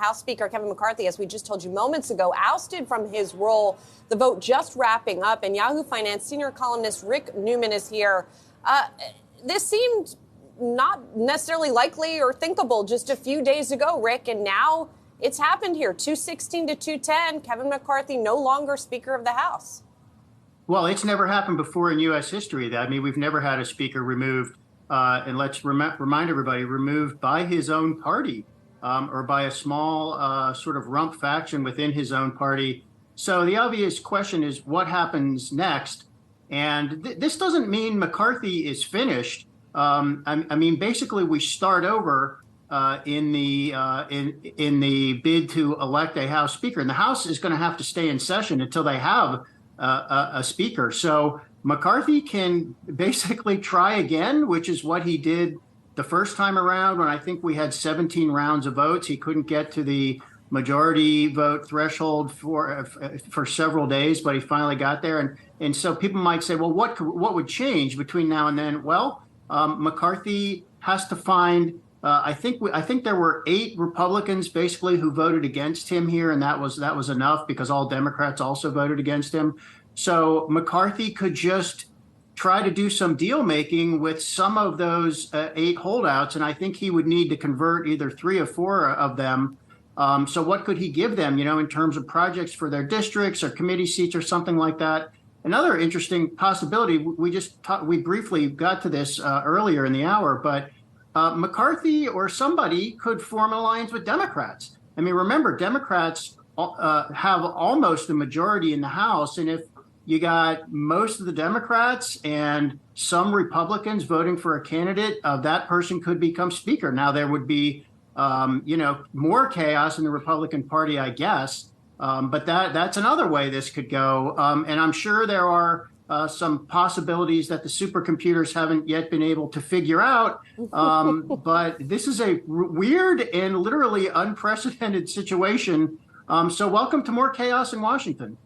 House Speaker Kevin McCarthy, as we just told you moments ago, ousted from his role. The vote just wrapping up, and Yahoo Finance senior columnist Rick Newman is here. This seemed not necessarily likely or thinkable just a few days ago, Rick, and now it's happened here. 216 to 210, Kevin McCarthy no longer Speaker of the House. Well, it's never happened before in U.S. history. I mean, we've never had a speaker removed, and let's remind everybody, removed by his own party or by a small sort of rump faction within his own party. So the obvious question is what happens next? And this doesn't mean McCarthy is finished. I mean, basically, we start over in the bid to elect a House Speaker, and the House is going to have to stay in session until they have a speaker. So McCarthy can basically try again, which is what he did the first time around when I think we had 17 rounds of votes. He couldn't get to the majority vote threshold for several days, but he finally got there. And so people might say, well, what would change between now and then? Well, McCarthy has to find. I think there were 8 Republicans basically who voted against him here, and that was enough because all Democrats also voted against him. So McCarthy could just try to do some deal making with some of those 8 holdouts, and I think he would need to convert either 3 or 4 of them. So what could he give them, in terms of projects for their districts or committee seats or something like that? Another interesting possibility, we briefly got to this earlier in the hour, but McCarthy or somebody could form an alliance with Democrats. I mean, remember, Democrats have almost a majority in the House. And if you got most of the Democrats and some Republicans voting for a candidate, that person could become Speaker. Now, there would be, more chaos in the Republican Party, I guess. But that's another way this could go. And I'm sure there are some possibilities that the supercomputers haven't yet been able to figure out. But this is a weird and literally unprecedented situation. So welcome to more chaos in Washington.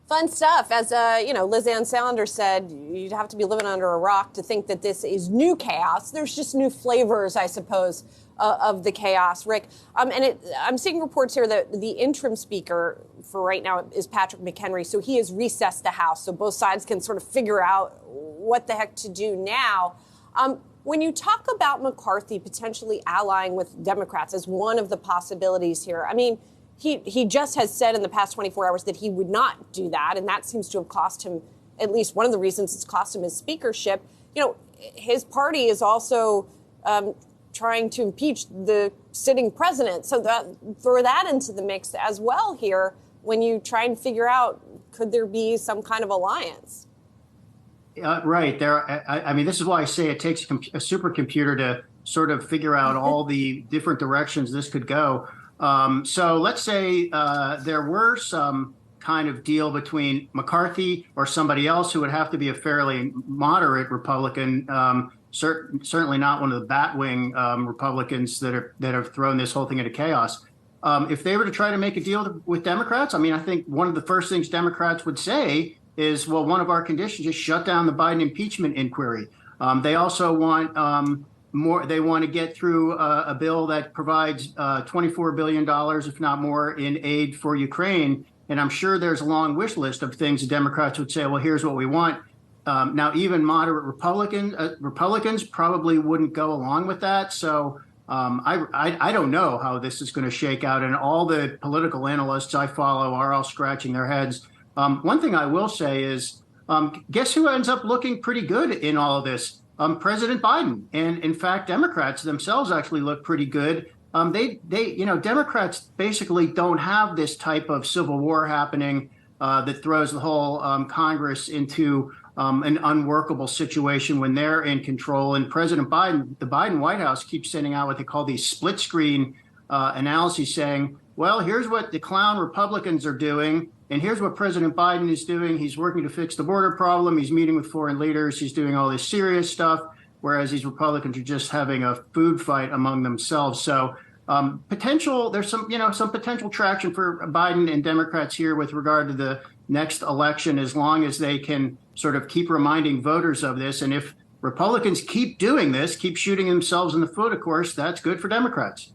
Fun stuff. As, Liz Ann Salander said, you'd have to be living under a rock to think that this is new chaos. There's just new flavors, I suppose, of the chaos, Rick. I'm seeing reports here that the interim speaker for right now is Patrick McHenry. So he has recessed the House. So both sides can sort of figure out what the heck to do now. When you talk about McCarthy potentially allying with Democrats as one of the possibilities here, I mean, he just has said in the past 24 hours that he would not do that. And that seems to have cost him, at least one of the reasons it's cost him his speakership. His party is also trying to impeach the sitting president. So throw that into the mix as well here when you try and figure out, could there be some kind of alliance? Right. I mean, this is why I say it takes a supercomputer to sort of figure out all the different directions this could go. So let's say there were some kind of deal between McCarthy or somebody else who would have to be a fairly moderate Republican, certainly not one of the batwing Republicans that have thrown this whole thing into chaos. If they were to try to make a deal with Democrats, I mean, I think one of the first things Democrats would say is, well, one of our conditions is shut down the Biden impeachment inquiry. They also want more. They want to get through a bill that provides $24 billion, if not more, in aid for Ukraine. And I'm sure there's a long wish list of things the Democrats would say, well, here's what we want. Now, even moderate Republicans probably wouldn't go along with that. So I don't know how this is going to shake out. And all the political analysts I follow are all scratching their heads. One thing I will say is, guess who ends up looking pretty good in all of this? President Biden. And in fact, Democrats themselves actually look pretty good. Democrats basically don't have this type of civil war happening that throws the whole Congress into an unworkable situation when they're in control. And President Biden, the Biden White House keeps sending out what they call these split screen analyses saying, well, here's what the clown Republicans are doing. And here's what President Biden is doing. He's working to fix the border problem. He's meeting with foreign leaders. He's doing all this serious stuff, whereas these Republicans are just having a food fight among themselves. So there's some potential traction for Biden and Democrats here with regard to the next election, as long as they can sort of keep reminding voters of this. And if Republicans keep doing this, keep shooting themselves in the foot, of course, that's good for Democrats.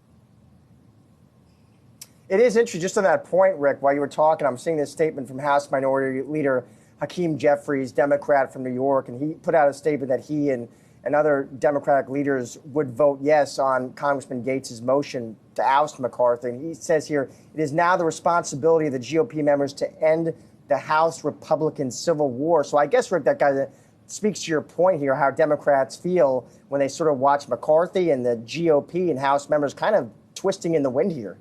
It is interesting, just on that point, Rick, while you were talking, I'm seeing this statement from House Minority Leader Hakeem Jeffries, Democrat from New York, and he put out a statement that he and other Democratic leaders would vote yes on Congressman Gates' motion to oust McCarthy. And he says here, it is now the responsibility of the GOP members to end the House Republican civil war. So I guess, Rick, that kind of speaks to your point here, how Democrats feel when they sort of watch McCarthy and the GOP and House members kind of twisting in the wind here.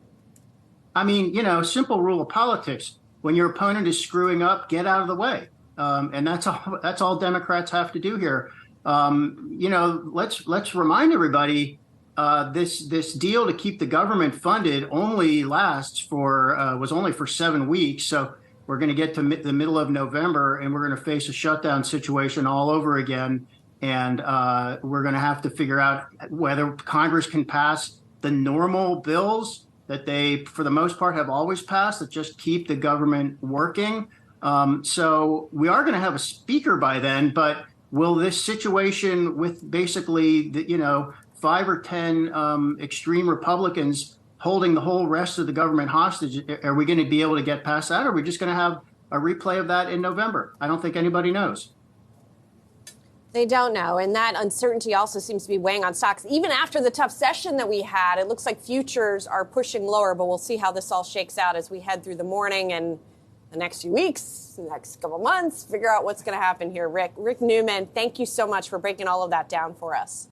I mean, simple rule of politics. When your opponent is screwing up, get out of the way. And that's all Democrats have to do here. Let's remind everybody this deal to keep the government funded only was only for 7 weeks. So we're going to get to the middle of November and we're going to face a shutdown situation all over again. And we're going to have to figure out whether Congress can pass the normal bills that they, for the most part, have always passed that just keep the government working. So we are going to have a speaker by then, but will this situation with basically, 5 or 10 extreme Republicans holding the whole rest of the government hostage, are we going to be able to get past that? Or are we just going to have a replay of that in November? I don't think anybody knows. They don't know. And that uncertainty also seems to be weighing on stocks. Even after the tough session that we had, it looks like futures are pushing lower, but we'll see how this all shakes out as we head through the morning and the next few weeks, the next couple months, figure out what's going to happen here. Rick Newman, thank you so much for breaking all of that down for us.